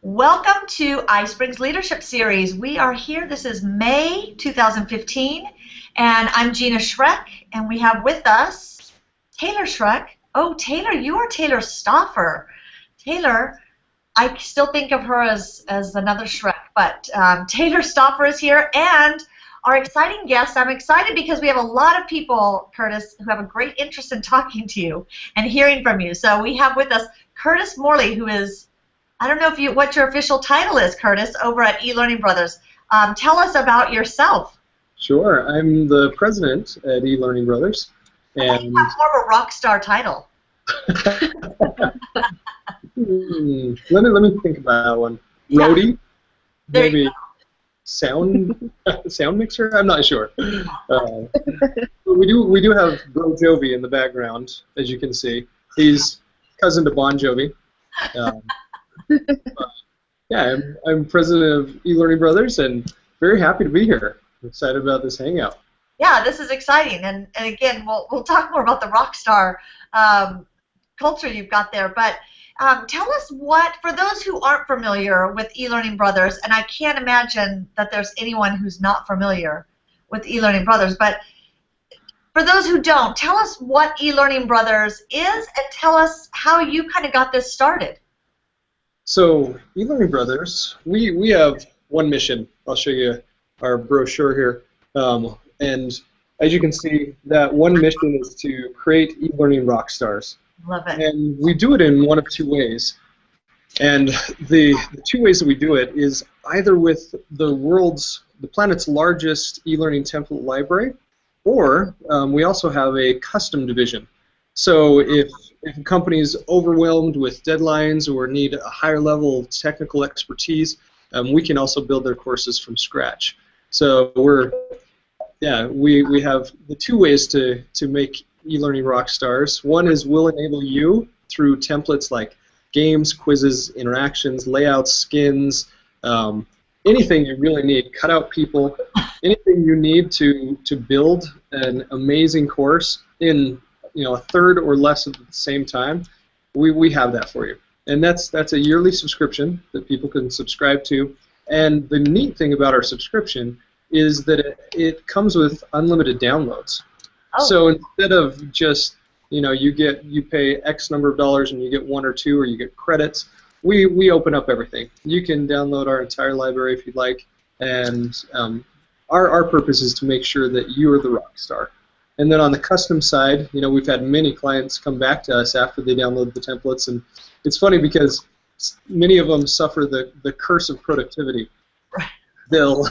Welcome to iSpring's Leadership Series. We are here. This is May 2015, and I'm Gina Schreck, and we have with us Taylor Schreck. Oh, Taylor, you are Taylor Stauffer. Taylor, I still think of her as another Schreck, but Taylor Stauffer is here, and our exciting guest. I'm excited because we have a lot of people, Curtis, who have a great interest in talking to you and hearing from you. So we have with us Curtis Morley, who is, I don't know what your official title is, Curtis, over at eLearning Brothers. Tell us about yourself. Sure. I'm the president at eLearning Brothers. And I think you have more of a rock star title. Let me think about one. Yeah. Roadie? There Maybe you go. sound mixer? I'm not sure. We do have Bro Jovi in the background, as you can see. He's cousin to Bon Jovi. Yeah, I'm president of eLearning Brothers and very happy to be here. I'm excited about this hangout. Yeah, this is exciting, and again, we'll talk more about the rock star culture you've got there. But tell us for those who aren't familiar with eLearning Brothers, and I can't imagine that there's anyone who's not familiar with eLearning Brothers, but for those who don't, tell us what eLearning Brothers is, and tell us how you kind of got this started. So, eLearning Brothers, we have one mission. I'll show you our brochure here. And as you can see, that one mission is to create eLearning rock stars. Love it. And we do it in one of two ways. And the two ways that we do it is either with the planet's largest eLearning template library, or we also have a custom division. So if a company is overwhelmed with deadlines or need a higher level of technical expertise, we can also build their courses from scratch. So we have the two ways to make eLearning rock stars. One is we'll enable you through templates like games, quizzes, interactions, layouts, skins, anything you really need, cutout people, anything you need to build an amazing course in a third or less at the same time, we have that for you. And that's a yearly subscription that people can subscribe to. And the neat thing about our subscription is that it comes with unlimited downloads. Oh. So instead of just, you pay X number of dollars and you get one or two or you get credits, we open up everything. You can download our entire library if you'd like, and our purpose is to make sure that you are the rock star. And then on the custom side, we've had many clients come back to us after they download the templates, and it's funny because many of them suffer the curse of productivity. Right. They'll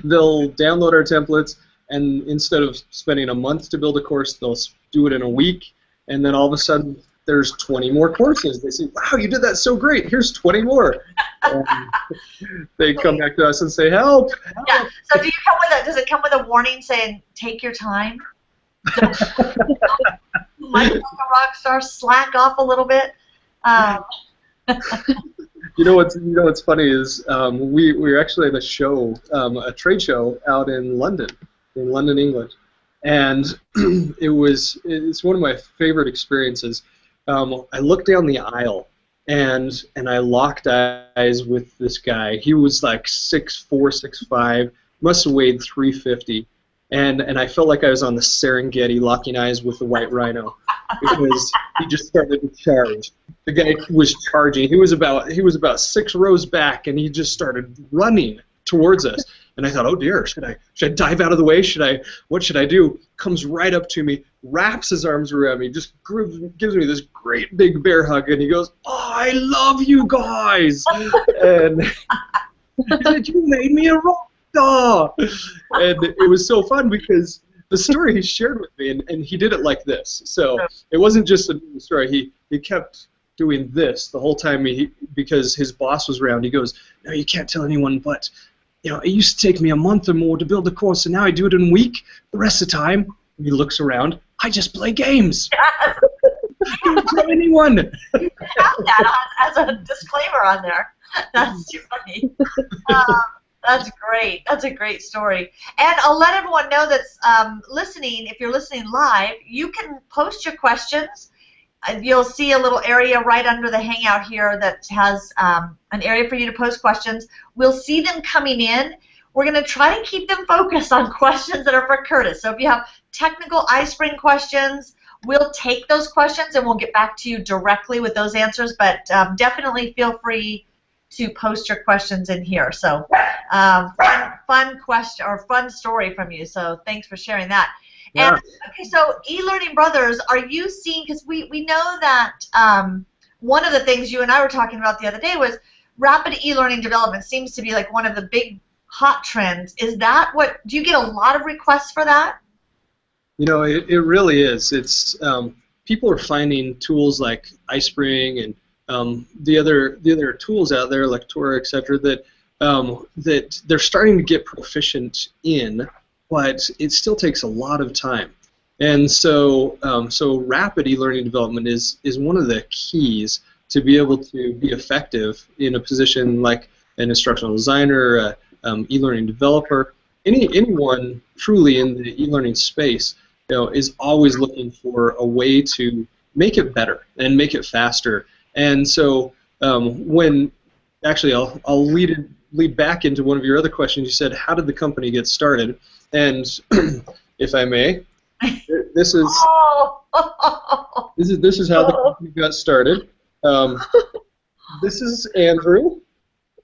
download our templates, and instead of spending a month to build a course, they'll do it in a week, and then all of a sudden there's 20 more courses. They say, "Wow, you did that so great. Here's 20 more." They come back to us and say, "Help!" Help. Yeah. So does it come with a warning saying, "Take your time"? You might be a rock star, slack off a little bit. What's funny is we were actually at a show, a trade show out in London, England, and it's one of my favorite experiences. I looked down the aisle and I locked eyes with this guy. He was like 6'4", 6'5", must have weighed 350. And I felt like I was on the Serengeti locking eyes with the white rhino because he just started to charge. The guy was charging. He was about 6 rows back, and he just started running towards us. And I thought, oh dear, should I dive out of the way? What should I do? Comes right up to me, wraps his arms around me, just gives me this great big bear hug, and he goes, "Oh, I love you guys!" And he said, "You made me a rock." And it was so fun because the story he shared with me, and he did it like this. So it wasn't just a story. He kept doing this the whole time because his boss was around. He goes, "No, you can't tell anyone, but it used to take me a month or more to build a course, and now I do it in a week. The rest of the time," he looks around, "I just play games." I don't tell anyone. You have that as a disclaimer on there. That's too funny. That's great. That's a great story. And I'll let everyone know that's listening, if you're listening live, you can post your questions you'll see a little area right under the Hangout here that has an area for you to post questions. We'll see them coming in. We're going to try to keep them focused on questions that are for Curtis. So if you have technical iSpring questions, we'll take those questions and we'll get back to you directly with those answers, but definitely feel free to post your questions in here. So fun question or fun story from you. So thanks for sharing that. Yeah. And okay, so eLearning Brothers, are you seeing, because we know that one of the things you and I were talking about the other day was rapid e-learning development seems to be like one of the big hot trends. Is that what, do you get a lot of requests for that? You know, it really is. It's people are finding tools like iSpring and the other tools out there, like Tora, etc., that that they're starting to get proficient in, but it still takes a lot of time. And so so rapid e-learning development is one of the keys to be able to be effective in a position like an instructional designer, e-learning developer, anyone truly in the e-learning space. You know, is always looking for a way to make it better and make it faster. And so when actually I'll lead back into one of your other questions. You said, how did the company get started? And if I may, this is this is how the company got started. This is Andrew,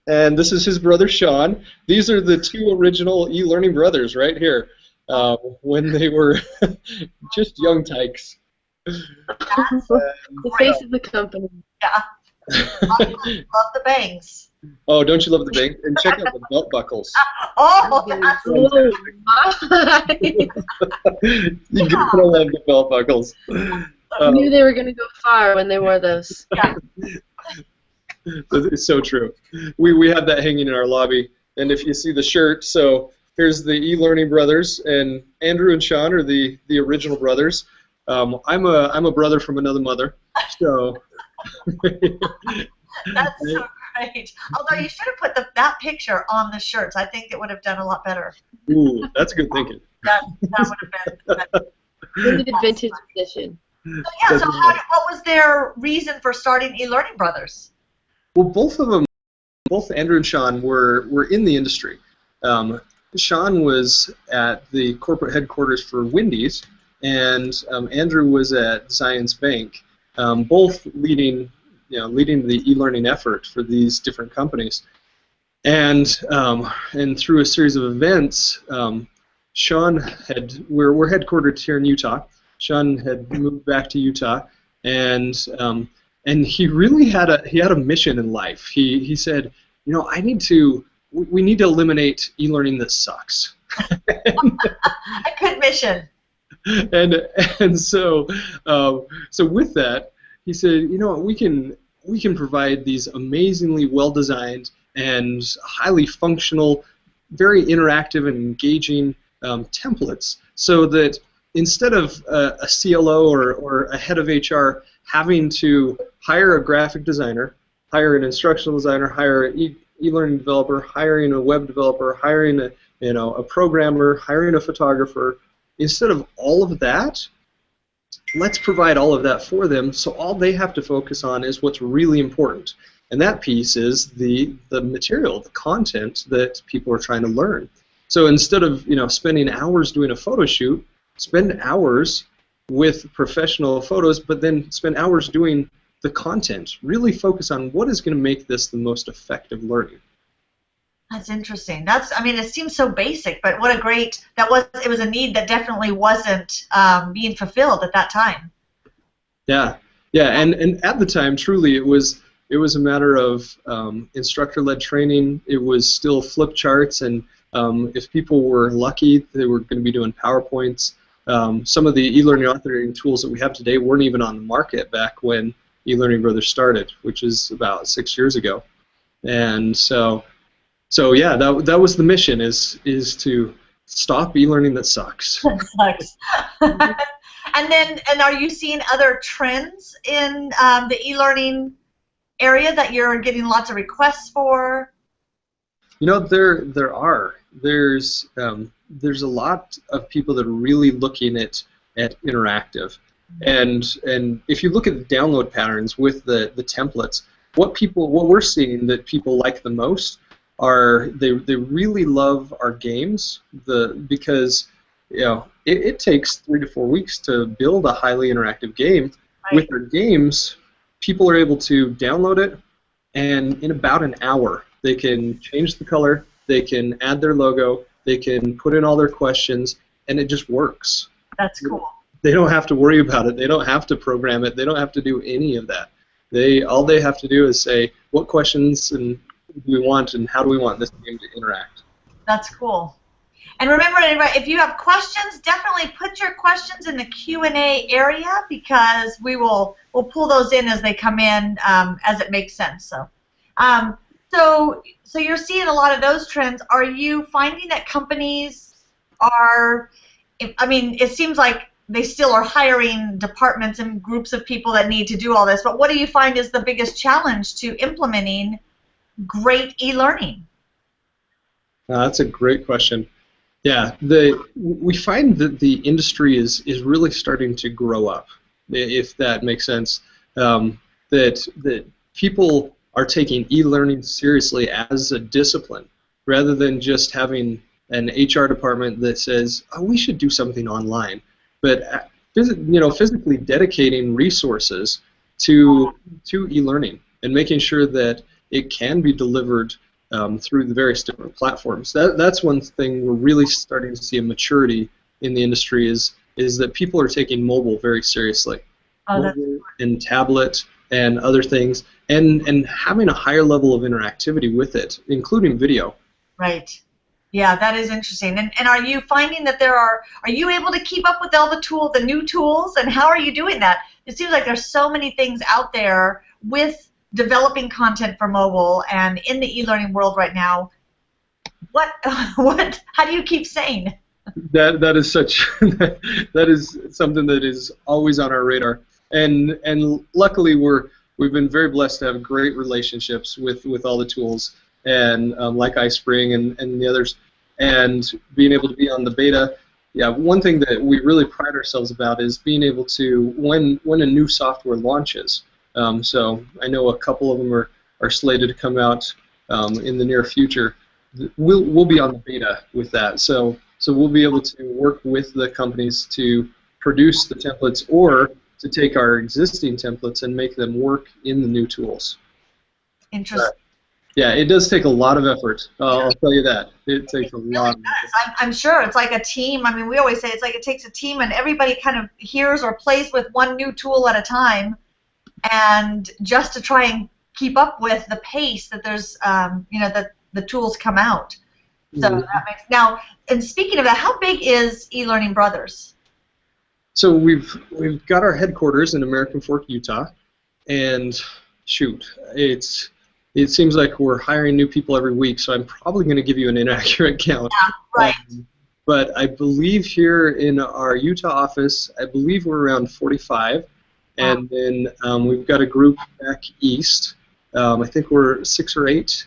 and this is his brother Sean. These are the two original e-learning brothers right here. When they were just young tykes. The face of the company. Yeah. Love the bangs. Oh, don't you love the bangs? And check out the belt buckles. Oh, that's Oh my! You gotta love the belt buckles. I knew they were going to go far when they wore those. Yeah. It's so true. We have that hanging in our lobby, and if you see the shirt, so here's the eLearning brothers, and Andrew and Sean are the original brothers. I'm a brother from another mother, so. That's so great. Although you should have put that picture on the shirts. I think it would have done a lot better. Ooh, that's good thinking. That would have been. Limited vintage edition. So yeah. So what was their reason for starting eLearning Brothers? Well, both of them, both Andrew and Sean were in the industry. Sean was at the corporate headquarters for Wendy's, and Andrew was at Zions Bank, both leading the e-learning effort for these different companies. And through a series of events, Sean we're headquartered here in Utah. Sean had moved back to Utah, and he really had a mission in life. He said, you know, we need to eliminate e-learning that sucks. A good mission. And so with that, he said, you know, we can provide these amazingly well-designed and highly functional, very interactive and engaging templates, so that instead of a CLO or a head of HR having to hire a graphic designer, hire an instructional designer, hire an e-learning developer, hiring a web developer, hiring a programmer, hiring a photographer, instead of all of that, let's provide all of that for them, so all they have to focus on is what's really important. And that piece is the material, the content that people are trying to learn. So instead of spending hours doing a photo shoot, spend hours with professional photos, but then spend hours doing the content. Really focus on what is going to make this the most effective learning. That's interesting. It seems so basic, but what a great, it was a need that definitely wasn't being fulfilled at that time. Yeah, and at the time, truly, it was a matter of instructor-led training. It was still flip charts, and if people were lucky, they were going to be doing PowerPoints. Some of the e-learning authoring tools that we have today weren't even on the market back when eLearning Brothers started, which is about 6 years ago. And so yeah, that was the mission, is to stop e-learning that sucks. That sucks. And are you seeing other trends in the e-learning area that you're getting lots of requests for? You know, there are. There's a lot of people that are really looking at interactive. And if you look at the download patterns with the templates, what we're seeing that people like the most are they really love our games because it takes 3 to 4 weeks to build a highly interactive game. Right. With our games, people are able to download it, and in about an hour they can change the color, they can add their logo, they can put in all their questions, and it just works. That's cool. They don't have to worry about it. They don't have to program it. They don't have to do any of that. All they have to do is say what questions and do we want and how do we want this game to interact. That's cool. And remember, if you have questions, definitely put your questions in the Q&A area because we'll pull those in as they come in as it makes sense. So you're seeing a lot of those trends. Are you finding that companies are? I mean, it seems like they still are hiring departments and groups of people that need to do all this. But what do you find is the biggest challenge to implementing great e-learning? That's a great question. Yeah, we find that the industry is really starting to grow up, if that makes sense. That people are taking e-learning seriously as a discipline, rather than just having an HR department that says, "Oh, we should do something online," but physically dedicating resources to e-learning and making sure that it can be delivered through the various different platforms. That's one thing we're really starting to see a maturity in the industry is that people are taking mobile very seriously. Mobile and tablet and other things, and having a higher level of interactivity with it, including video. Right. Yeah, that is interesting. And are you finding that are you able to keep up with all the new tools, and how are you doing that? It seems like there's so many things out there with developing content for mobile and in the e-learning world right now. How do you keep sane? That is that is something that is always on our radar, and luckily we've been very blessed to have great relationships with all the tools and like iSpring and the others, and being able to be on the beta. Yeah, one thing that we really pride ourselves about is being able to when a new software launches. So I know a couple of them are slated to come out in the near future. We'll be on the beta with that. So we'll be able to work with the companies to produce the templates or to take our existing templates and make them work in the new tools. Interesting. Yeah, it does take a lot of effort. I'll tell you that. It takes a lot of effort. I'm sure it's like a team. I mean, we always say it's like it takes a team, and everybody kind of hears or plays with one new tool at a time. And just to try and keep up with the pace that there's, that the tools come out. So that makes now. And speaking of that, how big is eLearning Brothers? So we've got our headquarters in American Fork, Utah, and shoot, it seems like we're hiring new people every week. So I'm probably going to give you an inaccurate count. Yeah, right. But I believe here in our Utah office, I believe we're around 45. And then we've got a group back east. I think we're 6 or 8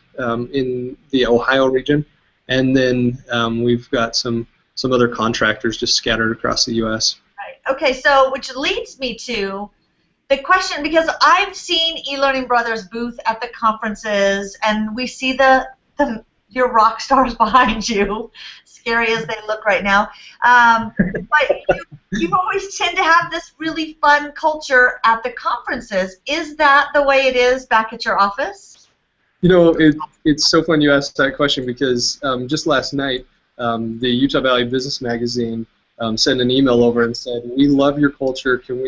in the Ohio region, and then we've got some other contractors just scattered across the U.S. Right. Okay. So, which leads me to the question, because I've seen eLearning Brothers booth at the conferences, and we see your rock stars behind you, scary as they look right now. But you always tend to have this really fun culture at the conferences. Is that the way it is back at your office? It's so fun you asked that question because just last night, the Utah Valley Business Magazine sent an email over and said, "We love your culture. Can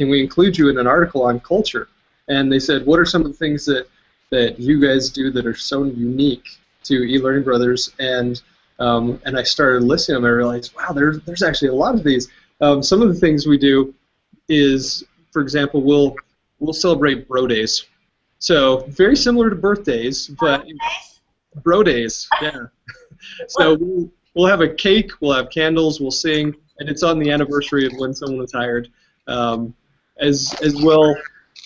we include you in an article on culture?" And they said, "What are some of the things that you guys do that are so unique to eLearning Brothers?" And I started listing them. I realized, wow, there's actually a lot of these. Some of the things we do is, for example, we'll celebrate bro days. So very similar to birthdays, but bro days, yeah. So we'll have a cake, we'll have candles, we'll sing, and it's on the anniversary of when someone was hired. As well,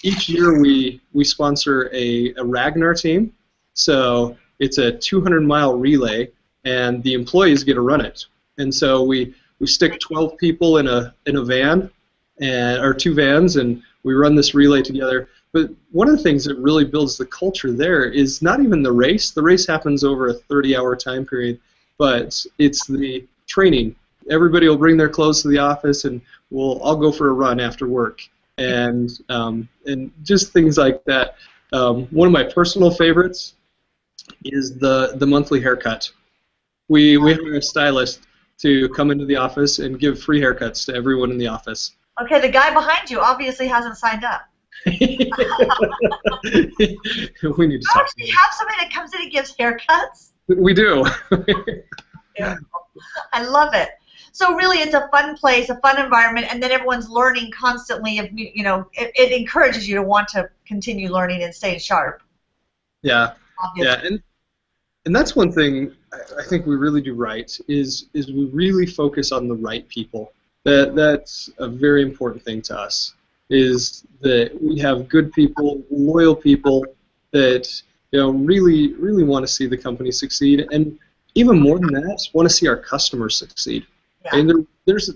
each year we sponsor a Ragnar team. So it's a 200-mile relay, and the employees get to run it. And so we stick 12 people in a van, or two vans, and we run this relay together. But one of the things that really builds the culture there is not even the race. The race happens over a 30-hour time period, but it's the training. Everybody will bring their clothes to the office, and I'll go for a run after work, and just things like that. One of my personal favorites is the monthly haircut. We hire a stylist to come into the office and give free haircuts to everyone in the office. Okay, the guy behind you obviously hasn't signed up. We need to talk. Actually have somebody that comes in and gives haircuts? We do. Yeah. I love it. So really, it's a fun place, a fun environment, and then everyone's learning constantly. It encourages you to want to continue learning and stay sharp. Yeah. Obviously. Yeah, and that's one thing I think we really do right is we really focus on the right people. That's a very important thing to us. Is that we have good people, loyal people that really want to see the company succeed, and even more than that, want to see our customers succeed. Yeah. And there's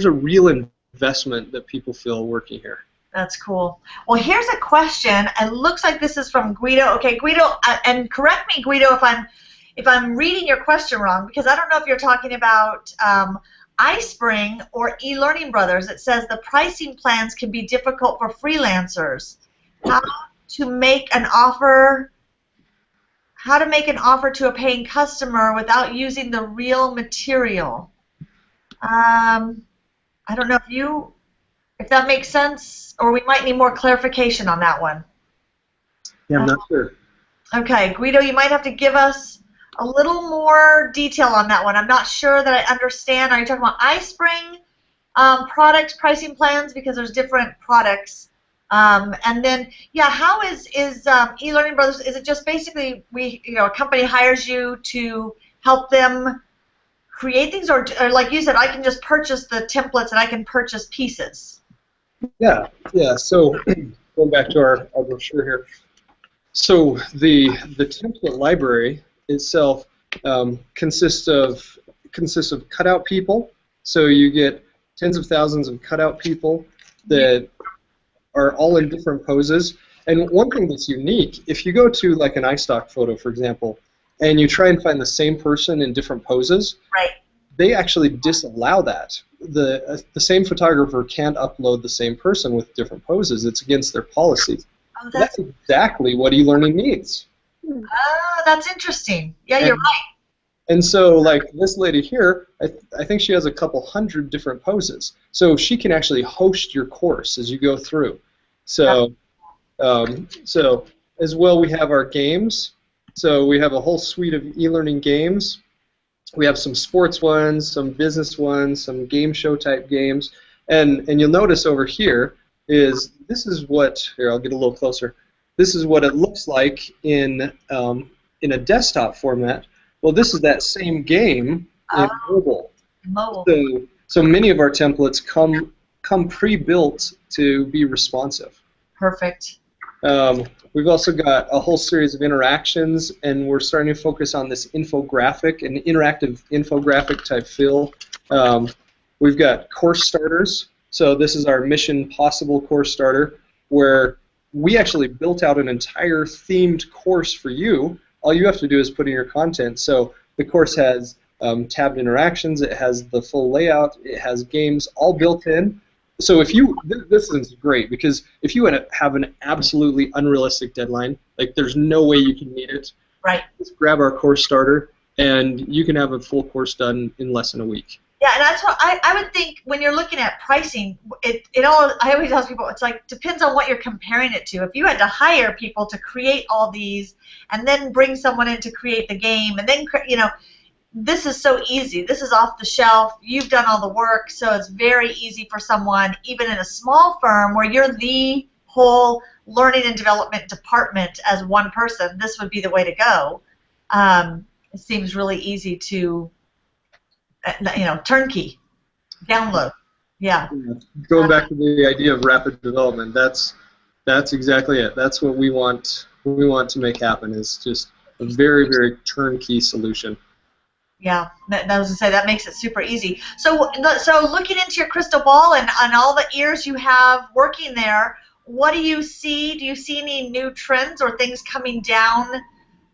a real investment that people feel working here. That's cool. Well, here's a question. It looks like this is from Guido. Okay, Guido, and correct me, Guido, if I'm reading your question wrong, because I don't know if you're talking about iSpring or eLearning Brothers. It says the pricing plans can be difficult for freelancers. How to make an offer to a paying customer without using the real material. I don't know if that makes sense, or we might need more clarification on that one. Yeah, I'm not sure. Okay, Guido, you might have to give us a little more detail on that one. I'm not sure that I understand. Are you talking about iSpring product pricing plans? Because there's different products. And then, yeah, how is eLearning Brothers? Is it just basically a company hires you to help them create things, or like you said, I can just purchase the templates and I can purchase pieces? Yeah. So going back to our brochure here. So the template library itself consists of cutout people. So you get tens of thousands of cutout people that are all in different poses. And one thing that's unique, if you go to like an iStock photo, for example, and you try and find the same person in different poses, right, they actually disallow that. The same photographer can't upload the same person with different poses. It's against their policies. Oh, that's exactly what eLearning needs. Oh, that's interesting. Yeah, you're right. And so, like this lady here, I think she has a couple hundred different poses. So she can actually host your course as you go through. So, so as well, we have our games. So we have a whole suite of eLearning games. We have some sports ones, some business ones, some game show type games. And you'll notice over here this is what, here I'll get a little closer. This is what it looks like in a desktop format. Well, this is that same game in mobile. So many of our templates come pre-built to be responsive. Perfect. We've also got a whole series of interactions, and we're starting to focus on this infographic, an interactive infographic type feel. We've got course starters. So this is our Mission Possible course starter, where we actually built out an entire themed course for you. All you have to do is put in your content. So the course has tabbed interactions, it has the full layout, it has games all built in. So if this is great, because if you have an absolutely unrealistic deadline, like there's no way you can meet it, right? Just grab our course starter, and you can have a full course done in less than a week. Yeah, and that's what I would think when you're looking at pricing. I always tell people it's like depends on what you're comparing it to. If you had to hire people to create all these, and then bring someone in to create the game, and then this is so easy. This is off the shelf. You've done all the work, so it's very easy for someone, even in a small firm where you're the whole learning and development department as one person. This would be the way to go. It seems really easy to, turnkey, download. Yeah. Going back to the idea of rapid development, that's exactly it. That's what we want. We want to make happen is just a very, very turnkey solution. Yeah, that was to say that makes it super easy. So looking into your crystal ball and on all the ears you have working there, what do you see? Do you see any new trends or things coming down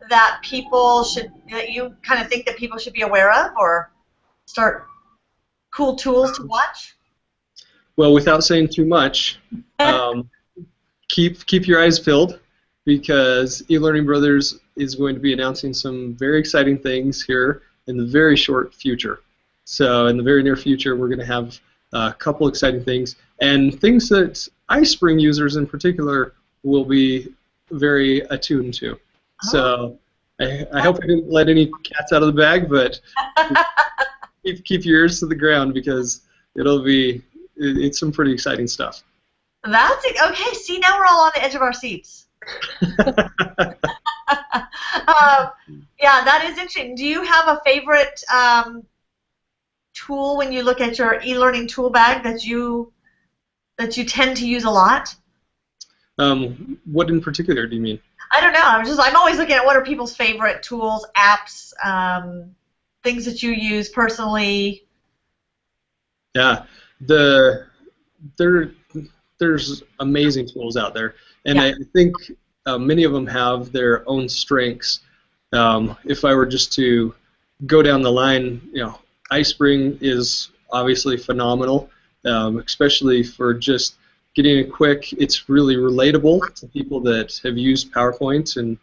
that you kind of think that people should be aware of, or start cool tools to watch? Well, without saying too much, um, keep your eyes peeled, because eLearning Brothers is going to be announcing some very exciting things here in the very short future. So in the very near future, we're going to have a couple exciting things, and things that iSpring users in particular will be very attuned to. So I hope I didn't let any cats out of the bag, but keep your ears to the ground, because it's some pretty exciting stuff. That's it. Okay. See, now we're all on the edge of our seats. Yeah, that is interesting. Do you have a favorite tool when you look at your e-learning tool bag that you tend to use a lot? What in particular do you mean? I don't know. I'm always looking at what are people's favorite tools, apps, things that you use personally. Yeah, there's amazing tools out there, and Yeah. I think many of them have their own strengths. If I were just to go down the line, iSpring is obviously phenomenal, especially for just getting it quick. It's really relatable to people that have used PowerPoint, and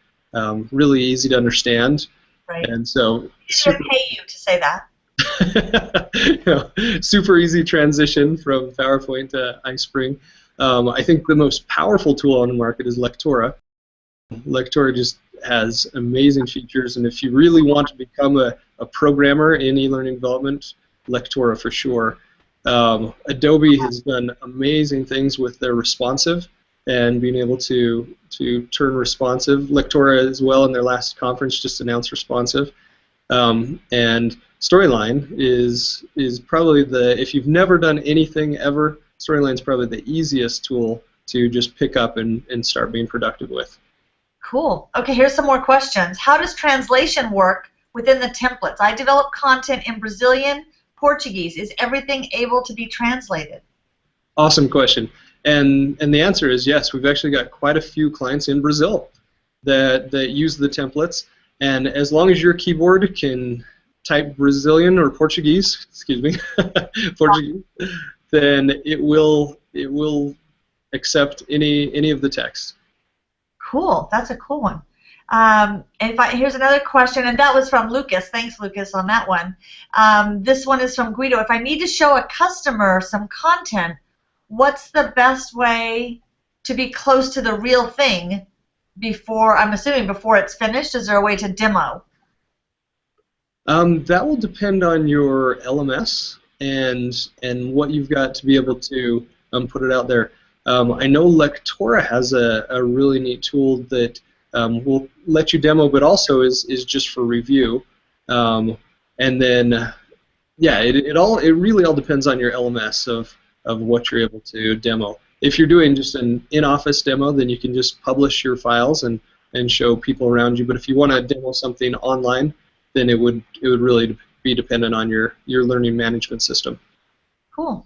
really easy to understand. Right. And so I'm super, going to pay you to say that. super easy transition from PowerPoint to iSpring. I think the most powerful tool on the market is Lectora. Lectora just has amazing features, and if you really want to become a programmer in e-learning development, Lectora for sure. Adobe has done amazing things with their responsive and being able to turn responsive. Lectora as well in their last conference just announced responsive. And Storyline is probably if you've never done anything ever, Storyline is probably the easiest tool to just pick up and start being productive with. Cool. Okay, here's some more questions. How does translation work within the templates? I develop content in Brazilian, Portuguese. Is everything able to be translated? Awesome question. And the answer is yes. We've actually got quite a few clients in Brazil that use the templates, and as long as your keyboard can type Brazilian or Portuguese, excuse me, Portuguese, then it will accept any of the text. Cool. That's a cool one. Here's another question, and that was from Lucas. Thanks, Lucas, on that one. This one is from Guido. If I need to show a customer some content, what's the best way to be close to the real thing I'm assuming before it's finished? Is there a way to demo? That will depend on your LMS and what you've got to be able to put it out there. I know Lectora has a really neat tool that will let you demo, but also is just for review. And then, yeah, it really all depends on your LMS of what you're able to demo. If you're doing just an in-office demo, then you can just publish your files and show people around you. But if you want to demo something online, then it would really be dependent on your learning management system. Cool.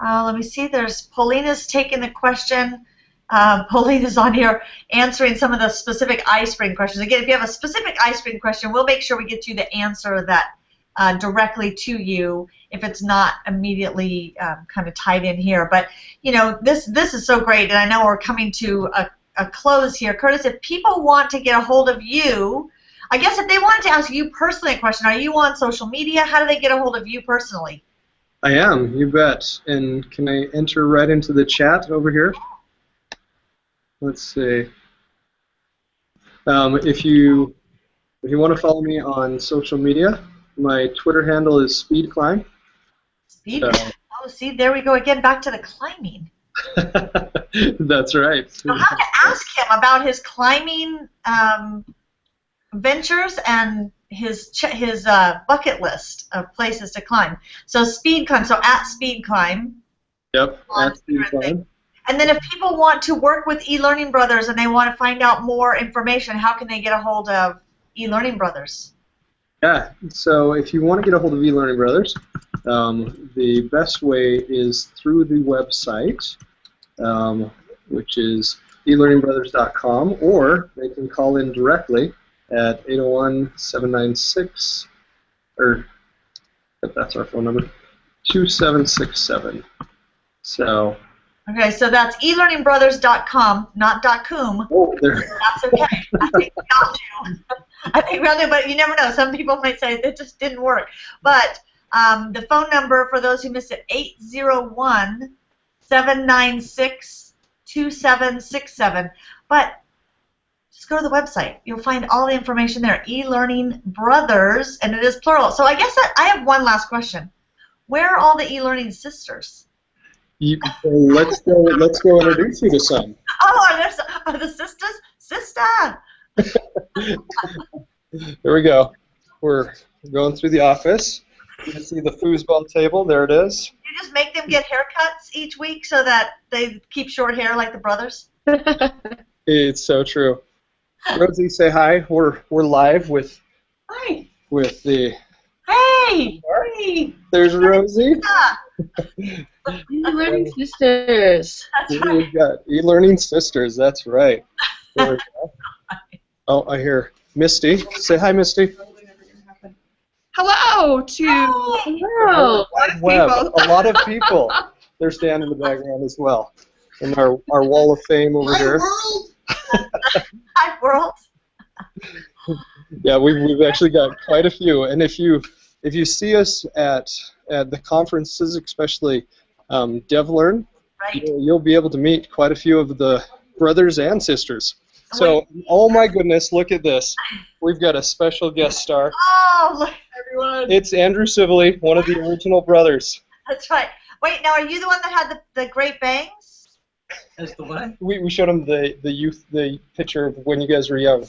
Let me see. There's Paulina's taking the question. Paulina's on here answering some of the specific iSpring questions. Again, if you have a specific iSpring question, we'll make sure we get you the answer that directly to you if it's not immediately kind of tied in here. But this is so great, and I know we're coming to a close here. Curtis, if people want to get a hold of you, I guess if they wanted to ask you personally a question, are you on social media? How do they get a hold of you personally? I am, you bet. And can I enter right into the chat over here? Let's see. If you want to follow me on social media, my Twitter handle is SpeedClimb. Oh, see, there we go again, back to the climbing. That's right. You'll have to ask him about his climbing ventures and his bucket list of places to climb. So SpeedClimb, so at SpeedClimb. Yep, at SpeedClimb. And then if people want to work with eLearning Brothers and they want to find out more information, how can they get a hold of eLearning Brothers? Yeah, so if you want to get a hold of eLearning Brothers, the best way is through the website, which is elearningbrothers.com, or they can call in directly at 801-796, or that's our phone number, 2767. So. Okay, so that's eLearningBrothers.com, not .com. Oh, there. That's okay. I think we all do. I think we all do, but you never know. Some people might say it just didn't work. But the phone number for those who missed it, 801-796-2767. But just go to the website. You'll find all the information there. eLearning Brothers, and it is plural. So I guess I have one last question. Where are all the eLearning sisters? Let's go introduce you to some. Oh, are the sisters? Sister! There we go. We're going through the office. You can see the foosball table. There it is. You just make them get haircuts each week so that they keep short hair like the brothers? It's so true. Rosie, say hi. We're live with the. Hey! Hey! There's Rosie. eLearning Sisters. That's right. We've got eLearning Sisters. That's right. There we go. Oh, I hear Misty. Say hi, Misty. Hello to Hello. Live web. A lot of people. They're standing in the background as well. And our wall of fame over here. Hi, world. Yeah, we've actually got quite a few. And if you see us at the conferences, especially DevLearn, Right. you'll be able to meet quite a few of the brothers and sisters. So, oh my goodness, look at this. We've got a special guest star. Oh, look. everyone. It's Andrew Sibley, one of the original brothers. That's right. Wait, now are you the one that had the great bangs? As the what? We showed him the picture of when you guys were young.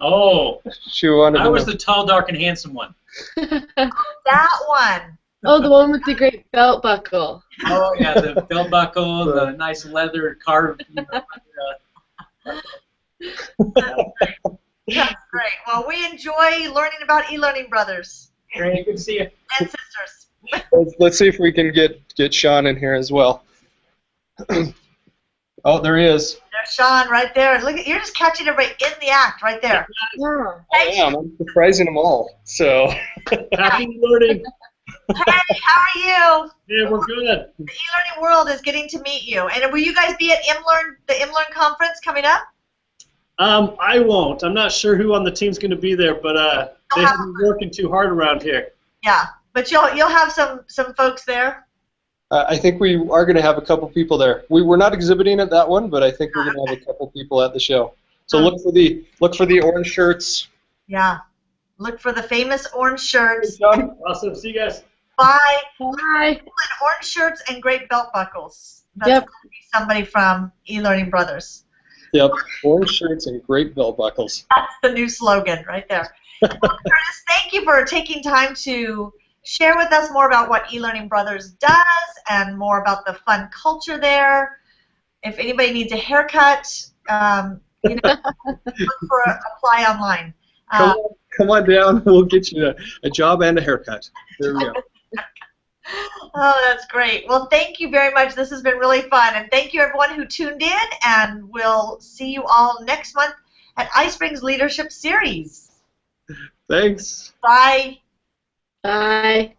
Oh, She wanted I to was know. the tall, dark, and handsome one. That one. Oh, the one with the great belt buckle. Oh yeah, the belt buckle, the nice leather carved. That's great. Well, we enjoy learning about eLearning Brothers Great, good to see you. and sisters. Let's see if we can get Sean in here as well. Oh, there he is. There's Sean right there. Look at, you're just catching everybody in the act right there. Yeah. I am. I'm surprising them all. So. Happy learning. Hey, how are you? Yeah, we're good. The eLearning world is getting to meet you. And will you guys be at the eLearn conference coming up? I won't. I'm not sure who on the team's going to be there, but they haven't been working too hard around here. Yeah, but you'll have some folks there. I think we are going to have a couple people there. We're not exhibiting at that one, but I think we're going to have a couple people at the show. So look for the orange shirts. Yeah, look for the famous orange shirts. Awesome. See you guys. Buy Bye. orange shirts and great belt buckles. That's Yep. going to be somebody from eLearning Brothers. Yep, orange shirts and great belt buckles. That's the new slogan right there. Well, Curtis, thank you for taking time to share with us more about what eLearning Brothers does and more about the fun culture there. If anybody needs a haircut, look for apply online. Come on down. We'll get you a job and a haircut. There we go. Oh, that's great. Well, thank you very much. This has been really fun. And thank you, everyone who tuned in. And we'll see you all next month at iSpring's Leadership Series. Thanks. Bye. Bye.